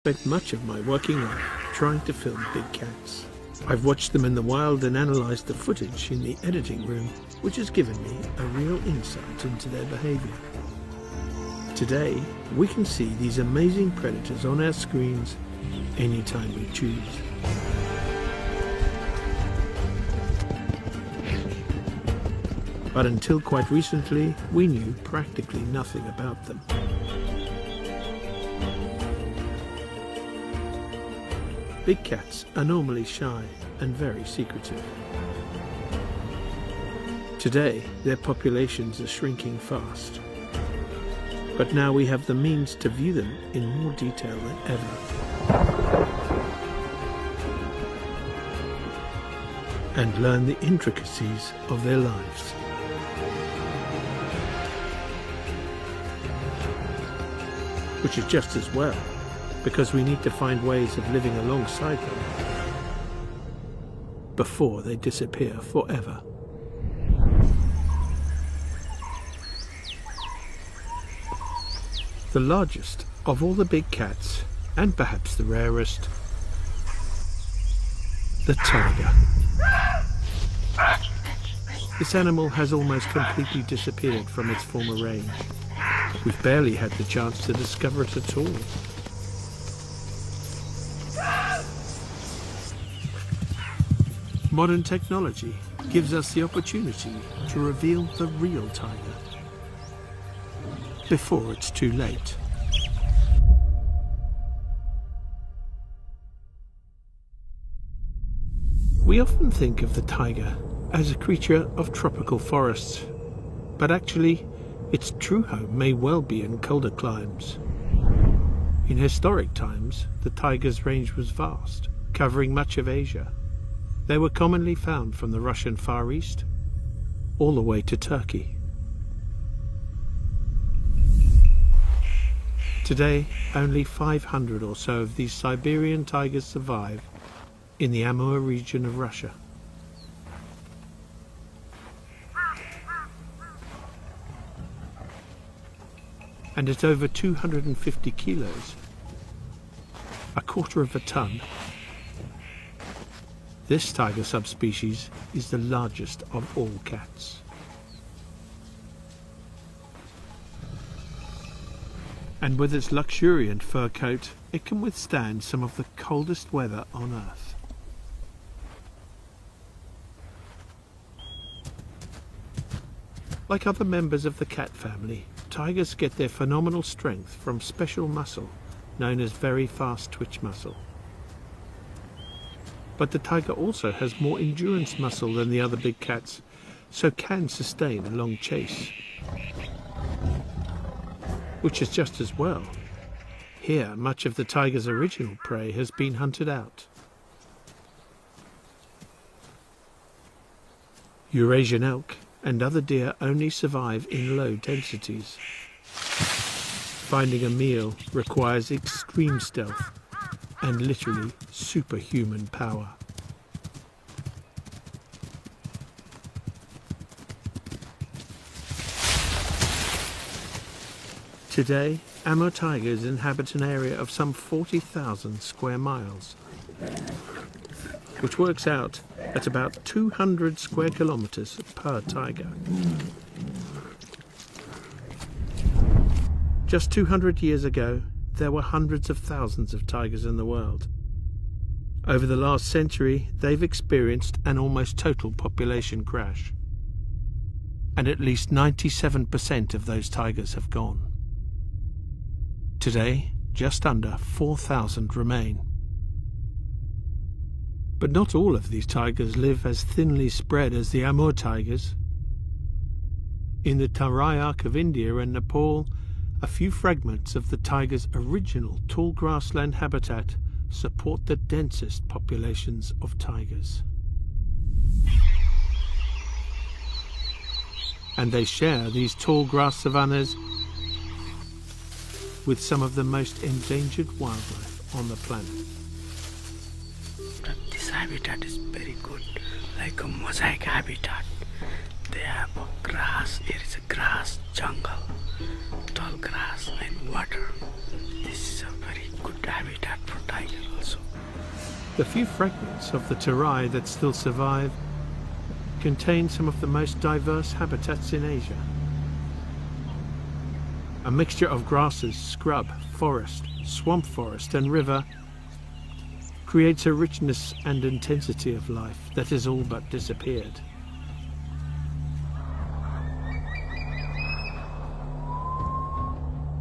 Spent much of my working life trying to film big cats. I've watched them in the wild and analysed the footage in the editing room, which has given me a real insight into their behaviour. Today, we can see these amazing predators on our screens anytime we choose. But until quite recently, we knew practically nothing about them. Big cats are normally shy and very secretive. Today, their populations are shrinking fast. But now we have the means to view them in more detail than ever. And learn the intricacies of their lives. Which is just as well, because we need to find ways of living alongside them before they disappear forever. The largest of all the big cats, and perhaps the rarest, the tiger. This animal has almost completely disappeared from its former range. We've barely had the chance to discover it at all. Modern technology gives us the opportunity to reveal the real tiger before it's too late. We often think of the tiger as a creature of tropical forests, but actually its true home may well be in colder climes. In historic times, the tiger's range was vast, covering much of Asia. They were commonly found from the Russian Far East all the way to Turkey. Today, only 500 or so of these Siberian tigers survive in the Amur region of Russia. And at over 250 kilos, a quarter of a ton, this tiger subspecies is the largest of all cats. And with its luxuriant fur coat, it can withstand some of the coldest weather on Earth. Like other members of the cat family, tigers get their phenomenal strength from special muscle known as very fast twitch muscle. But the tiger also has more endurance muscle than the other big cats, so can sustain a long chase. Which is just as well. Here, much of the tiger's original prey has been hunted out. Eurasian elk and other deer only survive in low densities. Finding a meal requires extreme stealth and literally superhuman power. Today, Amur tigers inhabit an area of some 40,000 square miles, which works out at about 200 square kilometers per tiger. Just 200 years ago, there were hundreds of thousands of tigers in the world. Over the last century, they've experienced an almost total population crash. And at least 97% of those tigers have gone. Today, just under 4,000 remain. But not all of these tigers live as thinly spread as the Amur tigers. In the Tarai Arc of India and Nepal, a few fragments of the tiger's original tall grassland habitat support the densest populations of tigers. And they share these tall grass savannas with some of the most endangered wildlife on the planet. This habitat is very good, like a mosaic habitat. They have a grass. Here is a grass jungle, tall grass and water. This is a very good habitat for tiger also. The few fragments of the terai that still survive contain some of the most diverse habitats in Asia. A mixture of grasses, scrub, forest, swamp forest and river creates a richness and intensity of life that has all but disappeared.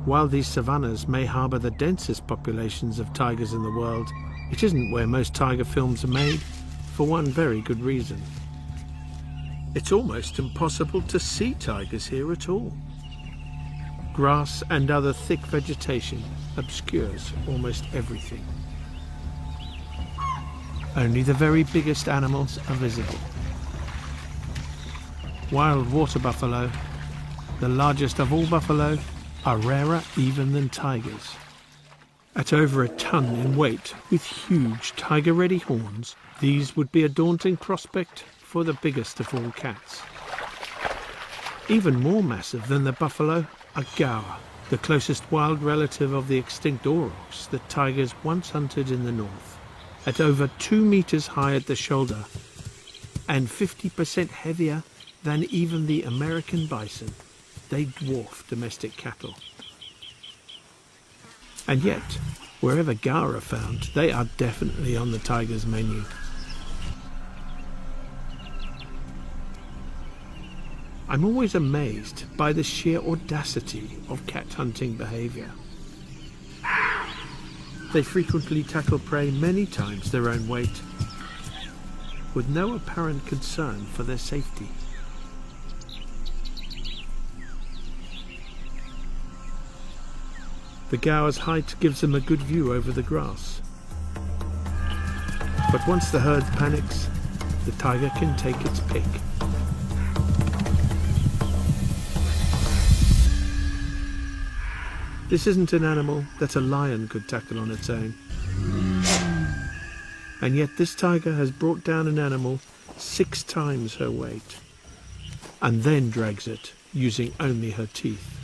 While these savannas may harbour the densest populations of tigers in the world, it isn't where most tiger films are made, for one very good reason. It's almost impossible to see tigers here at all. Grass and other thick vegetation obscures almost everything. Only the very biggest animals are visible. Wild water buffalo, the largest of all buffalo, are rarer even than tigers. At over a ton in weight, with huge tiger-ready horns, these would be a daunting prospect for the biggest of all cats. Even more massive than the buffalo are gaur, the closest wild relative of the extinct aurochs that tigers once hunted in the north. At over 2 meters high at the shoulder and 50% heavier than even the American bison, they dwarf domestic cattle. And yet, wherever gaur are found, they are definitely on the tiger's menu. I'm always amazed by the sheer audacity of cat hunting behaviour. They frequently tackle prey many times their own weight, with no apparent concern for their safety. The gaur's height gives them a good view over the grass. But once the herd panics, the tiger can take its pick. This isn't an animal that a lion could tackle on its own. And yet this tiger has brought down an animal 6 times her weight, and then drags it using only her teeth.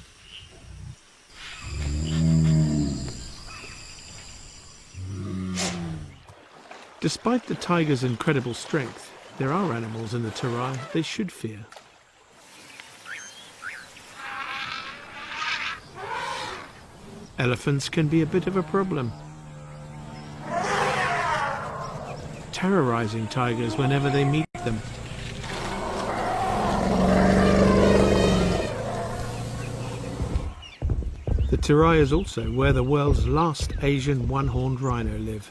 Despite the tiger's incredible strength, there are animals in the terai they should fear. Elephants can be a bit of a problem, terrorizing tigers whenever they meet them. The terai is also where the world's last Asian one-horned rhino live.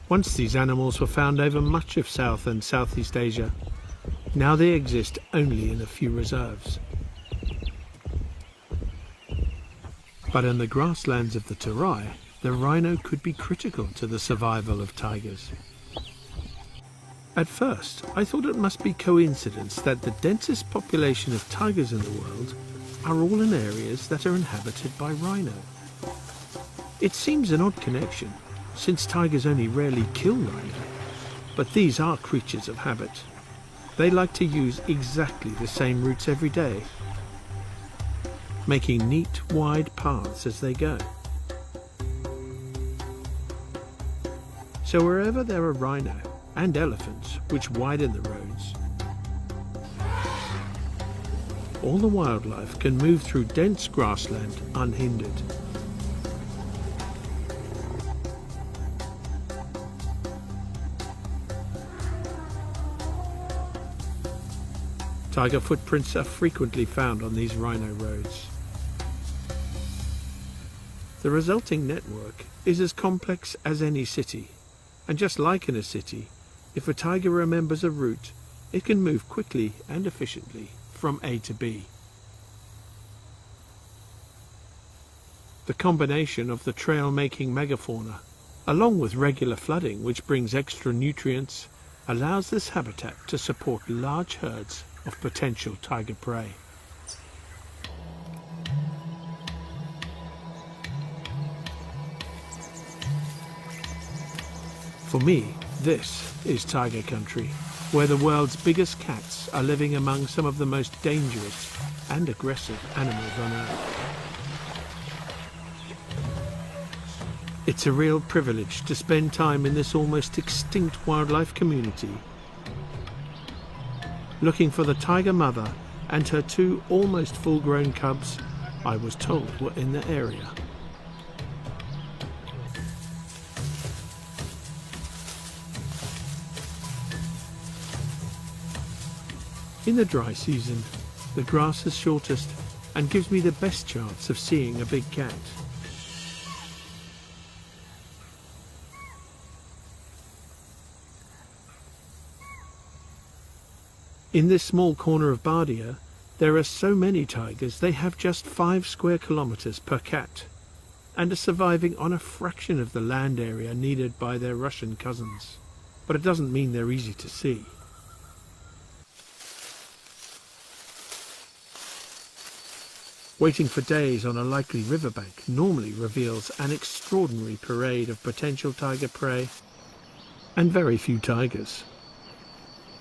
Once these animals were found over much of South and Southeast Asia. Now they exist only in a few reserves. But in the grasslands of the terai, the rhino could be critical to the survival of tigers. At first, I thought it must be coincidence that the densest population of tigers in the world are all in areas that are inhabited by rhino. It seems an odd connection, since tigers only rarely kill rhino, but these are creatures of habit. They like to use exactly the same routes every day, making neat, wide paths as they go. So wherever there are rhino and elephants, which widen the roads, all the wildlife can move through dense grassland unhindered. Tiger footprints are frequently found on these rhino roads. The resulting network is as complex as any city, and just like in a city, if a tiger remembers a route, it can move quickly and efficiently from A to B. The combination of the trail-making megafauna, along with regular flooding which brings extra nutrients, allows this habitat to support large herds of potential tiger prey. For me, This is tiger country, where the world's biggest cats are living among some of the most dangerous and aggressive animals on Earth. It's a real privilege to spend time in this almost extinct wildlife community, looking for the tiger mother and her two almost full-grown cubs I was told were in the area. In the dry season, the grass is shortest and gives me the best chance of seeing a big cat. In this small corner of Bardia, there are so many tigers they have just 5 square kilometers per cat, and are surviving on a fraction of the land area needed by their Russian cousins. But it doesn't mean they're easy to see. Waiting for days on a likely riverbank normally reveals an extraordinary parade of potential tiger prey, and very few tigers.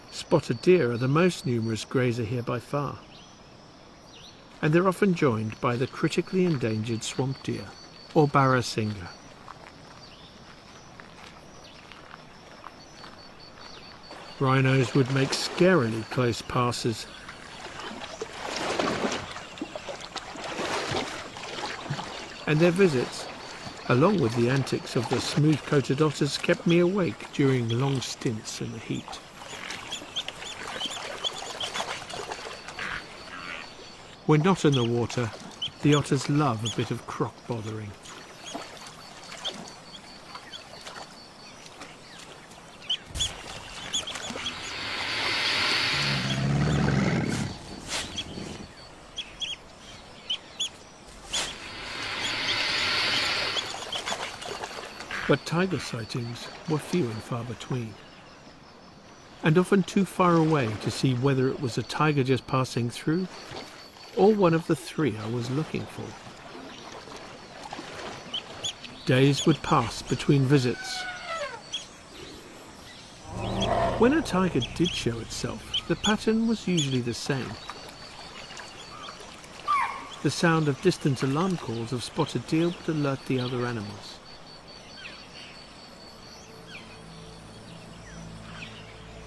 Spotted deer are the most numerous grazer here by far, and they're often joined by the critically endangered swamp deer, or barasingha. Rhinos would make scarily close passes, and their visits, along with the antics of the smooth-coated otters, kept me awake during long stints in the heat. When not in the water, the otters love a bit of croc bothering. But tiger sightings were few and far between, and often too far away to see whether it was a tiger just passing through or one of the 3 I was looking for. Days would pass between visits. When a tiger did show itself, the pattern was usually the same. The sound of distant alarm calls of spotted deer would alert the other animals.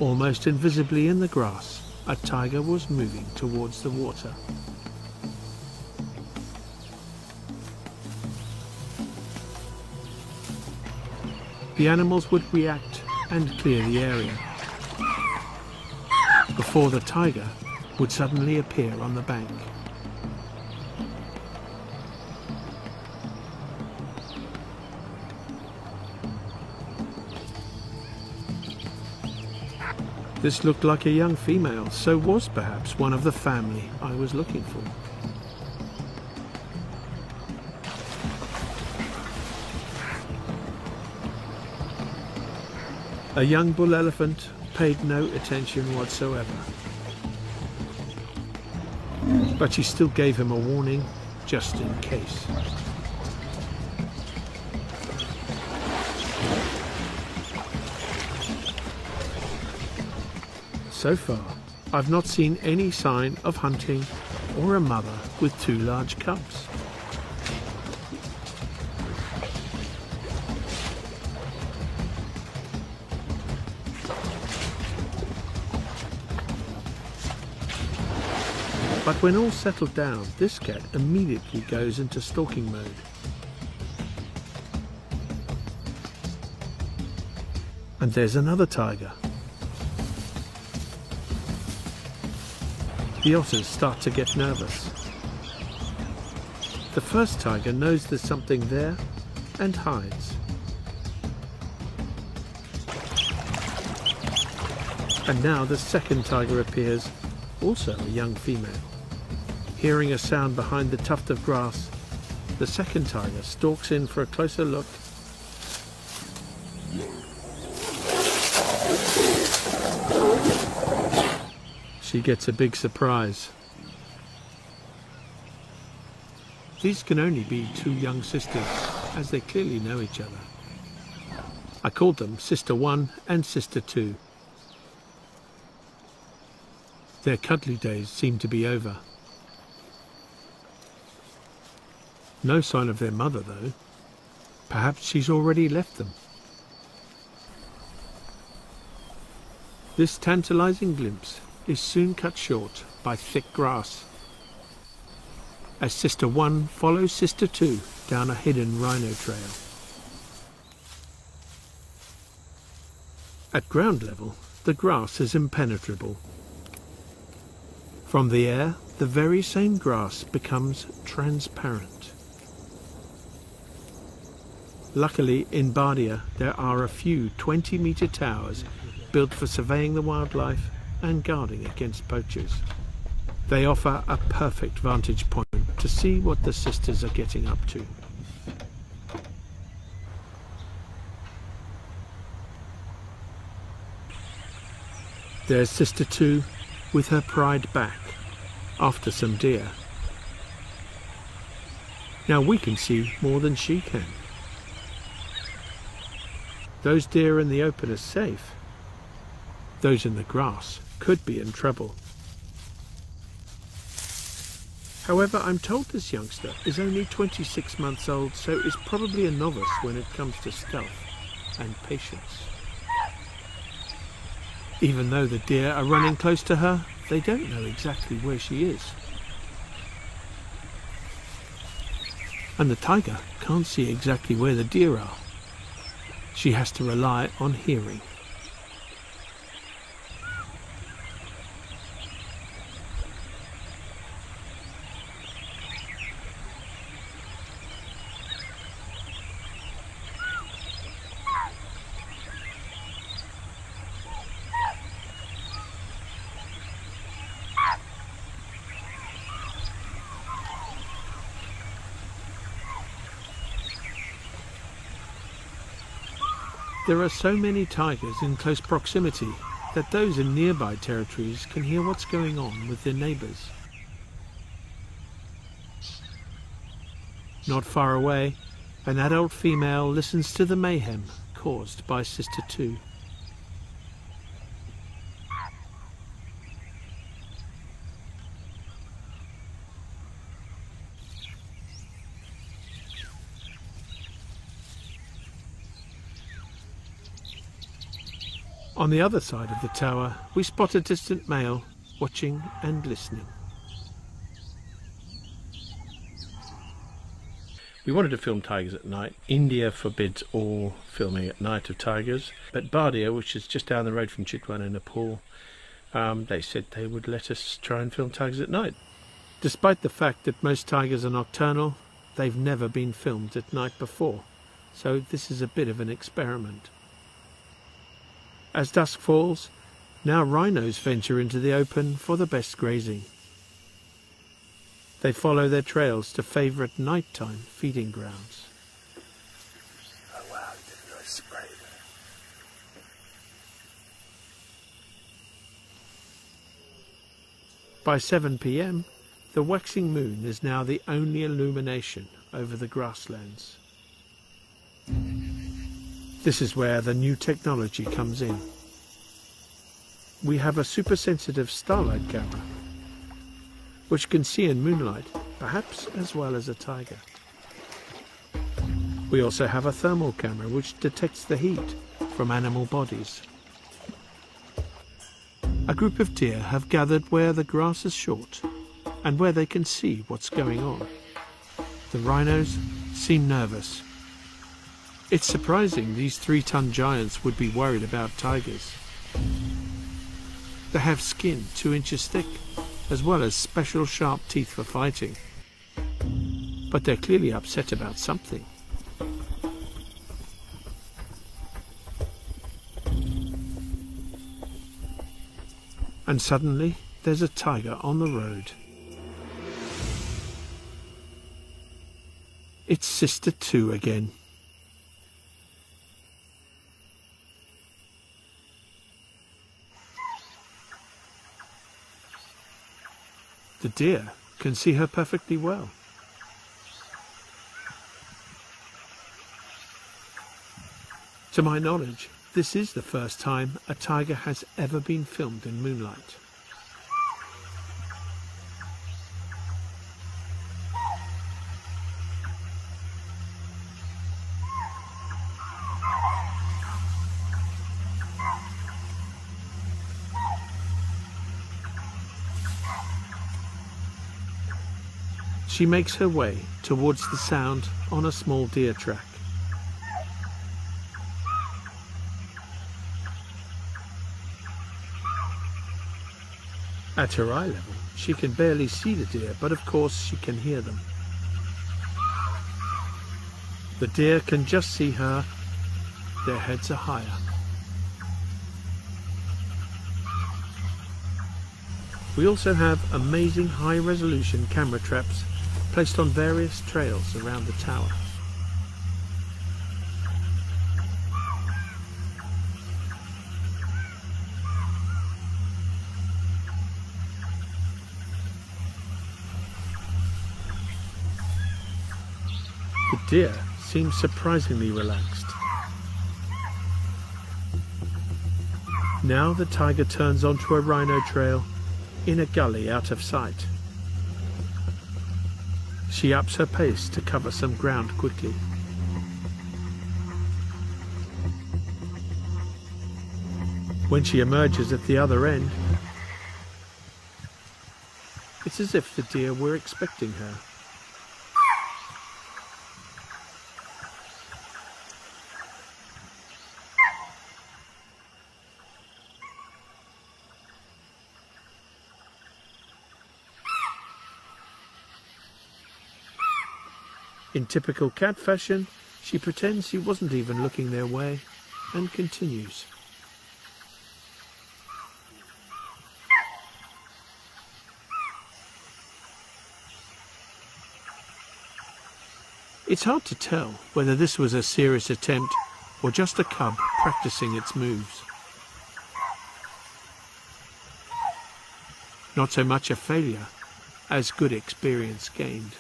Almost invisibly in the grass, a tiger was moving towards the water. The animals would react and clear the area before the tiger would suddenly appear on the bank. This looked like a young female, so was perhaps one of the family I was looking for. A young bull elephant paid no attention whatsoever, but she still gave him a warning just in case. So far, I've not seen any sign of hunting or a mother with 2 large cubs. But when all settled down, this cat immediately goes into stalking mode. And there's another tiger. The otters start to get nervous. The first tiger knows there's something there and hides. And now the second tiger appears, also a young female. Hearing a sound behind the tuft of grass, the second tiger stalks in for a closer look. She gets a big surprise. These can only be 2 young sisters, as they clearly know each other. I called them Sister 1 and Sister 2. Their cuddly days seem to be over. No sign of their mother, though. Perhaps she's already left them. This tantalizing glimpse is soon cut short by thick grass, as Sister 1 follows Sister 2 down a hidden rhino trail. At ground level, the grass is impenetrable. From the air, the very same grass becomes transparent. Luckily, in Bardia, there are a few 20-metre towers built for surveying the wildlife and guarding against poachers. They offer a perfect vantage point to see what the sisters are getting up to. There's Sister 2 with her pride back after some deer. Now we can see more than she can. Those deer in the open are safe. Those in the grass could be in trouble. However, I'm told this youngster is only 26 months old, so is probably a novice when it comes to stealth and patience. Even though the deer are running close to her, they don't know exactly where she is. And the tiger can't see exactly where the deer are. She has to rely on hearing. There are so many tigers in close proximity that those in nearby territories can hear what's going on with their neighbours. Not far away, an adult female listens to the mayhem caused by Sister 2. On the other side of the tower, we spot a distant male watching and listening. We wanted to film tigers at night. India forbids all filming at night of tigers, but Bardia, which is just down the road from Chitwan in Nepal, they said they would let us try and film tigers at night. Despite the fact that most tigers are nocturnal, they've never been filmed at night before, so this is a bit of an experiment. As dusk falls, now rhinos venture into the open for the best grazing. They follow their trails to favourite nighttime feeding grounds. Oh wow, he did a nice spray there. By 7 p.m, the waxing moon is now the only illumination over the grasslands. This is where the new technology comes in. We have a super-sensitive starlight camera, which can see in moonlight, perhaps as well as a tiger. We also have a thermal camera which detects the heat from animal bodies. A group of deer have gathered where the grass is short and where they can see what's going on. The rhinos seem nervous. It's surprising these 3-ton giants would be worried about tigers. They have skin 2 inches thick, as well as special sharp teeth for fighting. But they're clearly upset about something. And suddenly, there's a tiger on the road. It's Sister 2 again. The deer can see her perfectly well. To my knowledge, this is the first time a tiger has ever been filmed in moonlight. She makes her way towards the sound on a small deer track. At her eye level, she can barely see the deer, but of course she can hear them. The deer can just see her. Their heads are higher. We also have amazing high-resolution camera traps placed on various trails around the tower. The deer seems surprisingly relaxed. Now the tiger turns onto a rhino trail in a gully out of sight. She ups her pace to cover some ground quickly. When she emerges at the other end, it's as if the deer were expecting her. In typical cat fashion, she pretends she wasn't even looking their way and continues. It's hard to tell whether this was a serious attempt or just a cub practicing its moves. Not so much a failure as good experience gained.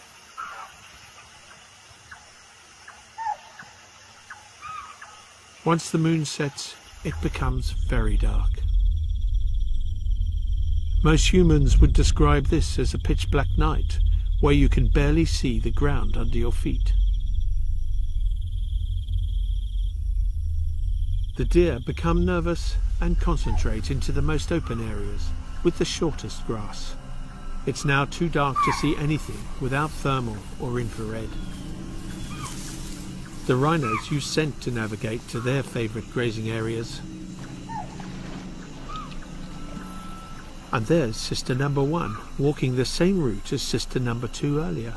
Once the moon sets, it becomes very dark. Most humans would describe this as a pitch-black night, where you can barely see the ground under your feet. The deer become nervous and concentrate into the most open areas, with the shortest grass. It's now too dark to see anything without thermal or infrared. The rhinos use scent to navigate to their favourite grazing areas. And there's sister number 1, walking the same route as sister number 2 earlier.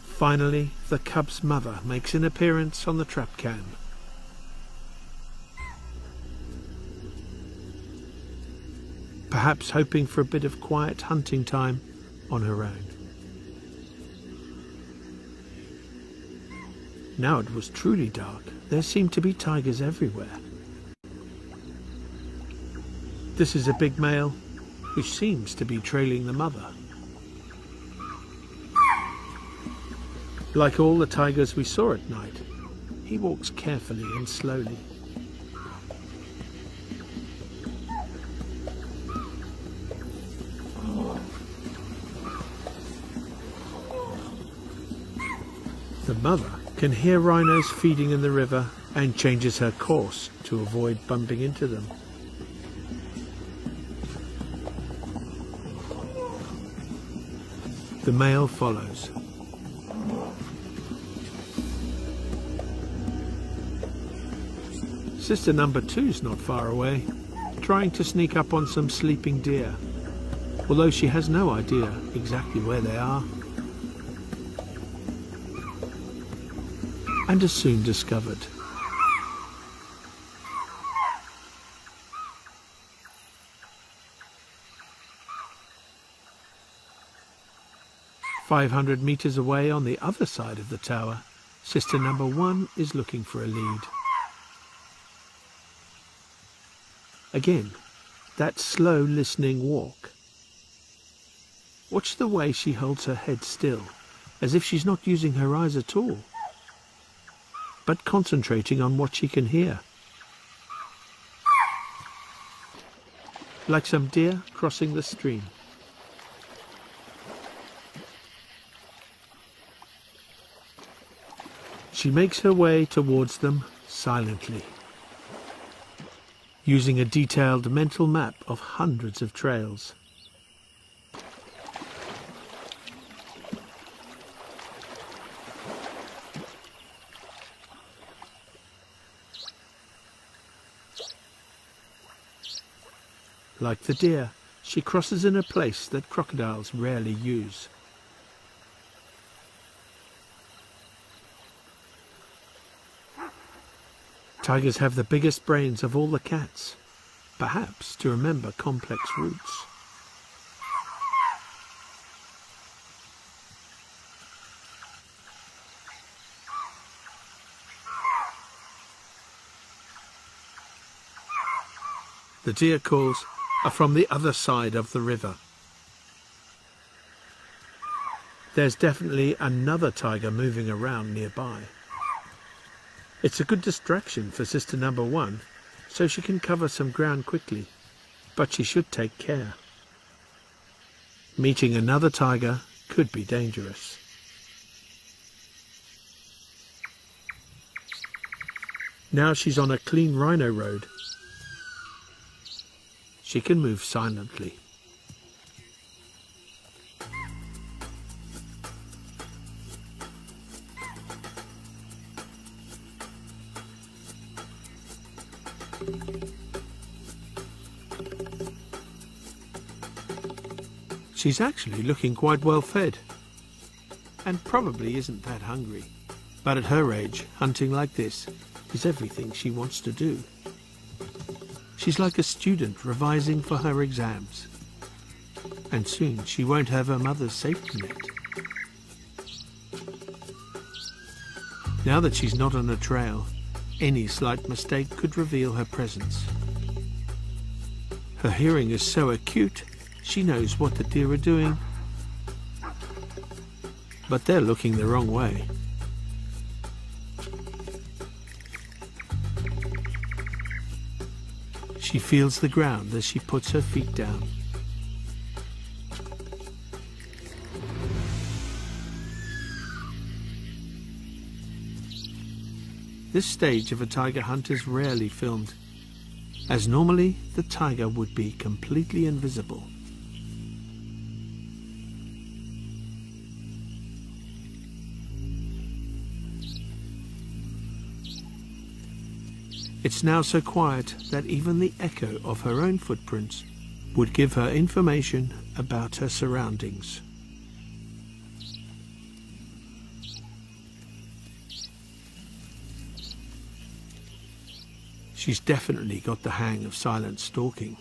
Finally, the cub's mother makes an appearance on the trap cam. Perhaps hoping for a bit of quiet hunting time on her own. Now it was truly dark. There seemed to be tigers everywhere. This is a big male who seems to be trailing the mother. Like all the tigers we saw at night, he walks carefully and slowly. The mother can hear rhinos feeding in the river and changes her course to avoid bumping into them. The male follows. Sister number 2's not far away, trying to sneak up on some sleeping deer, although she has no idea exactly where they are. And is soon discovered. "500 meters away on the other side of the tower, sister number 1 is looking for a lead. Again, that slow listening walk. Watch the way she holds her head still, as if she's not using her eyes at all, but concentrating on what she can hear. Like some deer crossing the stream. She makes her way towards them silently, using a detailed mental map of hundreds of trails. Like the deer, she crosses in a place that crocodiles rarely use. Tigers have the biggest brains of all the cats, perhaps to remember complex routes. The deer calls are from the other side of the river. There's definitely another tiger moving around nearby. It's a good distraction for sister number one, so she can cover some ground quickly, but she should take care. Meeting another tiger could be dangerous. Now she's on a clean rhino road. She can move silently. She's actually looking quite well fed, and probably isn't that hungry. But at her age, hunting like this is everything she wants to do. She's like a student revising for her exams, and soon she won't have her mother's safety net. Now that she's not on a trail, any slight mistake could reveal her presence. Her hearing is so acute, she knows what the deer are doing, but they're looking the wrong way. She feels the ground as she puts her feet down. This stage of a tiger hunt is rarely filmed, as normally the tiger would be completely invisible. It's now so quiet that even the echo of her own footprints would give her information about her surroundings. She's definitely got the hang of silent stalking.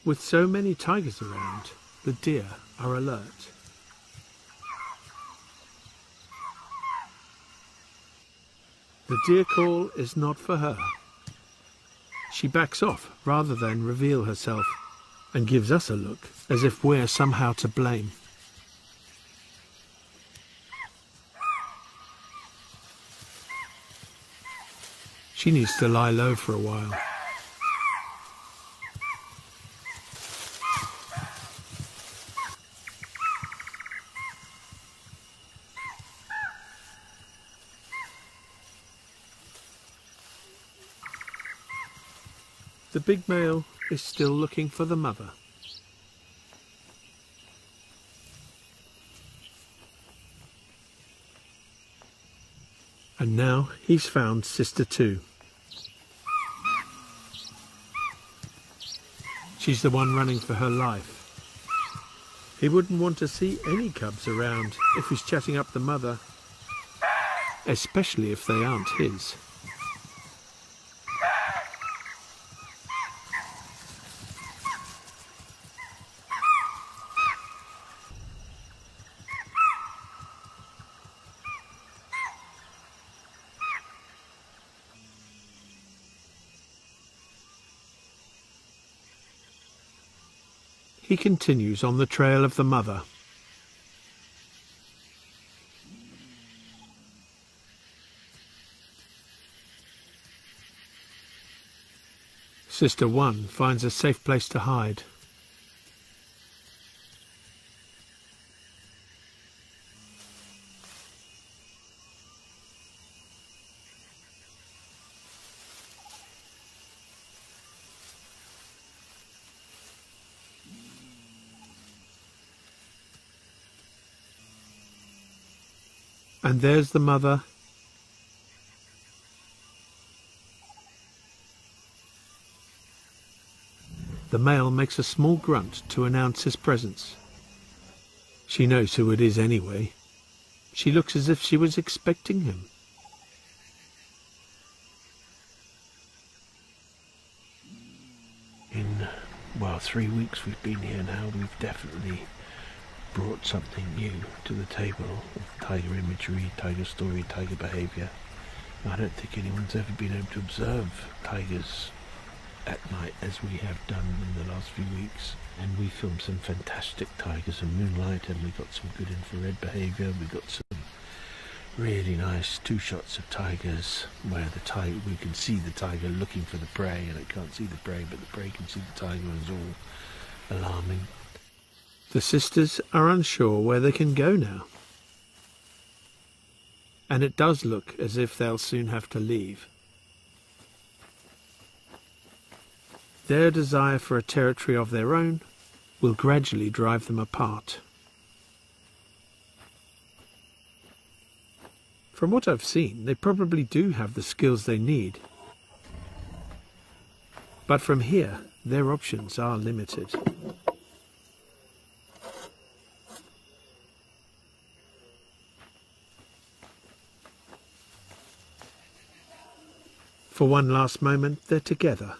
With so many tigers around, the deer are alert. The deer call is not for her. She backs off rather than reveal herself and gives us a look as if we're somehow to blame. She needs to lie low for a while. The big male is still looking for the mother. And now he's found sister two. She's the one running for her life. He wouldn't want to see any cubs around if he's chatting up the mother, especially if they aren't his. he continues on the trail of the mother. Sister 1 finds a safe place to hide. And there's the mother. The male makes a small grunt to announce his presence. She knows who it is anyway. She looks as if she was expecting him. In, well, 3 weeks we've been here now, we've definitely brought something new to the table of tiger imagery, tiger story, tiger behaviour. I don't think anyone's ever been able to observe tigers at night as we have done in the last few weeks. And we filmed some fantastic tigers in moonlight, and we got some good infrared behaviour. We got some really nice 2 shots of tigers where we can see the tiger looking for the prey, and it can't see the prey, but the prey can see the tiger, and it's all alarming. The sisters are unsure where they can go now. And it does look as if they'll soon have to leave. Their desire for a territory of their own will gradually drive them apart. From what I've seen, they probably do have the skills they need. But from here, their options are limited. For one last moment, they're together,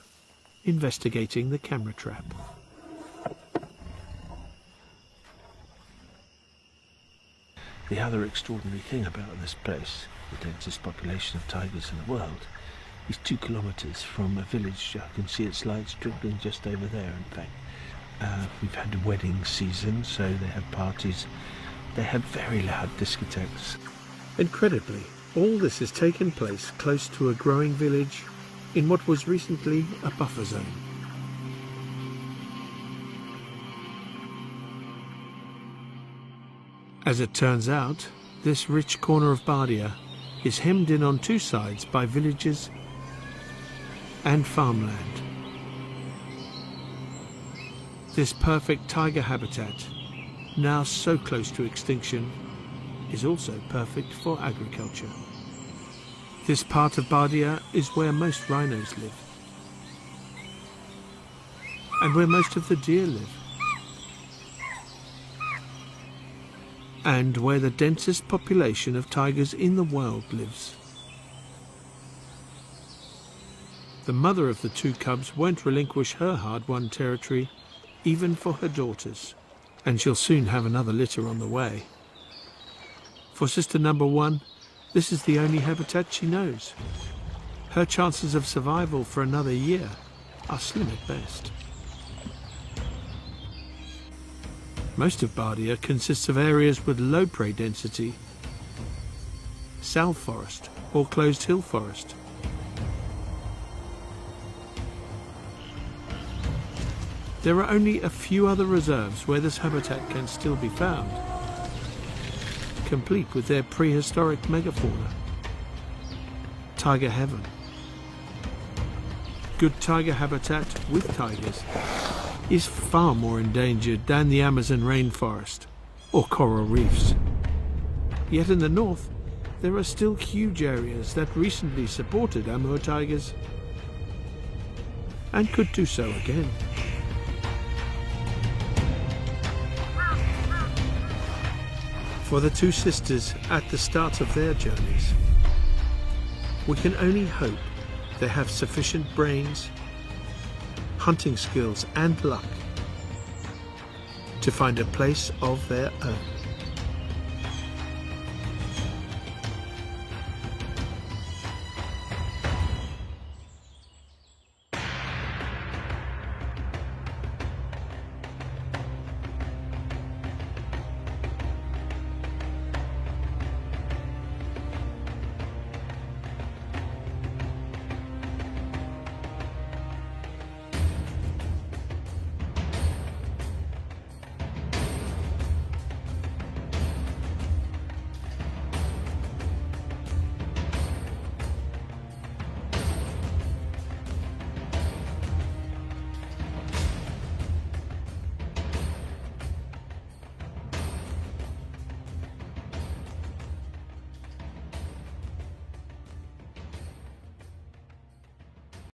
investigating the camera trap. The other extraordinary thing about this place, the densest population of tigers in the world, is 2 kilometers from a village. I can see its lights twinkling just over there, in fact. We've had a wedding season, so they have parties. They have very loud discotheques. Incredibly, all this has taken place close to a growing village in what was recently a buffer zone. As it turns out, this rich corner of Bardia is hemmed in on 2 sides by villages and farmland. This perfect tiger habitat, now so close to extinction, is also perfect for agriculture. This part of Bardia is where most rhinos live, and where most of the deer live, and where the densest population of tigers in the world lives. The mother of the 2 cubs won't relinquish her hard-won territory even for her daughters, and she'll soon have another litter on the way. For sister number 1, this is the only habitat she knows. Her chances of survival for another year are slim at best. Most of Bardia consists of areas with low prey density, salve forest or closed hill forest. There are only a few other reserves where this habitat can still be found, complete with their prehistoric megafauna. Tiger heaven. Good tiger habitat with tigers is far more endangered than the Amazon rainforest or coral reefs. Yet in the north, there are still huge areas that recently supported Amur tigers and could do so again. For the 2 sisters at the start of their journeys, we can only hope they have sufficient brains, hunting skills and luck to find a place of their own.